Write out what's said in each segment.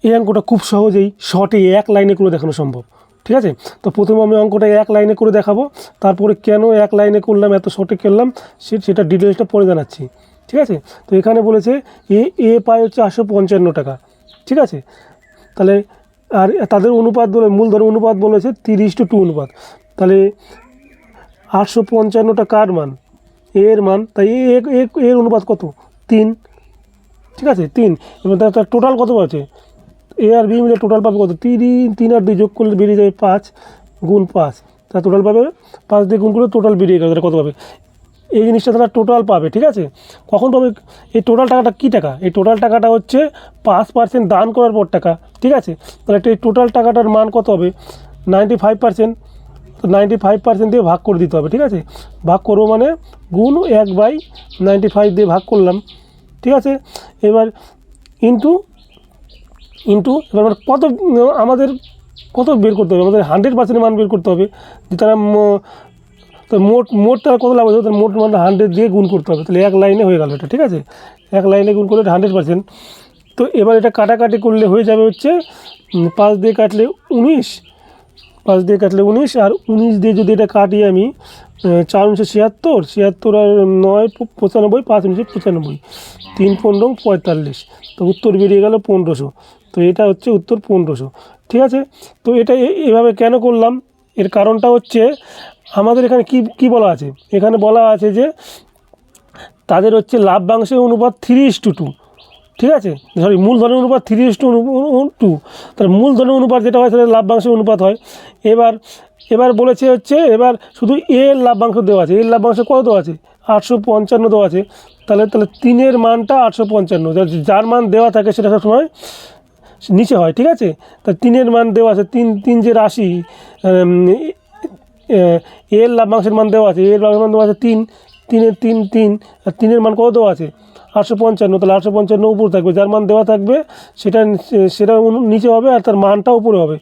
এই অঙ্কটা খুব সহজেই শর্টে এক লাইনে করে দেখানো সম্ভব। ঠিক আছে, তো প্রথমে আমি অঙ্কটা এক লাইনে করে দেখাবো, তারপরে কেন এক লাইনে করলাম, এত শর্টে করলাম সেটা ডিটেলসটা পরে জানাচ্ছি। ঠিক আছে, তো এখানে বলেছে এ পায় হচ্ছে 855 টাকা। ঠিক আছে, তাহলে আর তাদের অনুপাত বলে মূলধনের অনুপাত বলেছে 30:2 অনুপাত। তাহলে 855টা কার মান? এর মান। তাই এর অনুপাত কত? 3। ঠিক আছে, 3। এবং তার টোটাল কত আছে? এ আর বি মিলে টোটাল পাবে কত? 3 আর 2 যোগ করলে বেরিয়ে যাবে 5 গুণ 5। তার টোটাল পাবে 5 দিয়ে গুণ করলে টোটাল বেরিয়ে গেল। তাহলে কত পাবে? এই জিনিসটা তারা টোটাল পাবে। ঠিক আছে, কখন পাবে? এই টোটাল টাকাটা কী টাকা? এই টোটাল টাকাটা হচ্ছে 5% দান করার পর টাকা। ঠিক আছে, তাহলে এই টোটাল টাকাটার মান কত হবে? 95%। তো 95% দিয়ে ভাগ করে দিতে হবে। ঠিক আছে, ভাগ করবো মানে গুণ 1/95 দিয়ে ভাগ করলাম। ঠিক আছে, এবার ইন্টু এবার মানে কত আমাদের কত বের করতে হবে? আমাদের 100% মান বের করতে হবে। যে তারা তো মোট তারা কত লাভ হচ্ছে, তার মোট মান 100 দিয়ে গুণ করতে হবে। তাহলে এক লাইনে হয়ে গেল এটা। ঠিক আছে, এক লাইনে গুণ করলে 100%। তো এবার এটা কাটাকাটি করলে হয়ে যাবে হচ্ছে 5 দিয়ে কাটলে 19, 5 দিয়ে কাটলে 19, আর 19 দিয়ে যদি এটা কাটি আমি 4 × 76, 76 আর 9 95, 5 × 95, 3 × 15 45। তো উত্তর বেরিয়ে গেল 1500। তো এটা হচ্ছে উত্তর 1500। ঠিক আছে, তো এটা এভাবে কেন করলাম? এর কারণটা হচ্ছে আমাদের এখানে কি বলা আছে? এখানে বলা আছে যে তাদের হচ্ছে লাভ্যাংশের অনুপাত 3:2। ঠিক আছে, সরি, মূলধনের অনুপাত 3:2। তার মূলধনের অনুপাত যেটা হয় সেটা লাভ্যাংশের অনুপাত হয়। এবার বলেছে হচ্ছে এবার শুধু এর লাভ্যাংশ দেওয়া আছে। এর লাভ্যাংশ কত দেওয়া আছে? 855 দেওয়া আছে। তাহলে 3-এর মানটা 855, যার মান দেওয়া থাকে সেটা সবসময় নিচে হয়। ঠিক আছে, তা 3-এর মান দেওয়া আছে, 3 যে রাশি, এর লাভ্যাংশের মান দেওয়া আছে, এর লাভ্যাংশের মান দেওয়া আছে 3, 3 আর 3-এর মান কত দেওয়া আছে? 855। তাহলে 855 উপরে থাকবে, যার মান দেওয়া থাকবে সেটা নিচে হবে, আর তার মানটা উপরে হবে।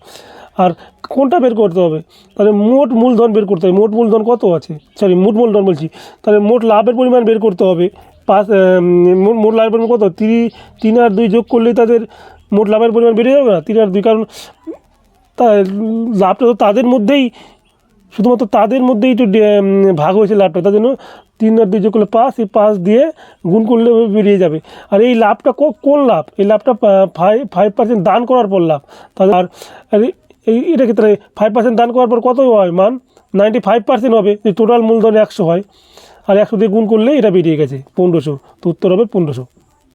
আর কোনটা বের করতে হবে? তাহলে মোট মূলধন বের করতে হবে। মোট মূলধন কত আছে? সরি, মোট মূলধন বলছি। তাহলে মোট লাভের পরিমাণ বের করতে হবে। মোট লাভের পরিমাণ কত? 3 আর 2 যোগ করলেই তাদের মোট লাভের পরিমাণ বেড়ে যাবে না? 3 আর 2, কারণ তা লাভটা তো তাদের মধ্যেই, শুধুমাত্র তাদের মধ্যেই একটু ভাগ হয়েছে লাভটা, তার জন্য 3 আর 2 যোগ করলে 5, এই 5 দিয়ে গুণ করলে বেরিয়ে যাবে। আর এই লাভটা কোন লাভ? এই লাভটা 5% দান করার পর লাভ। তাহলে আর এটাকে তাহলে 5% দান করার পর কত হয় মান? 95% হবে। টোটাল মূলধন 100 হয়, আর 100 দিয়ে গুণ করলে এটা বেরিয়ে গেছে 1500। তো উত্তর হবে 1500।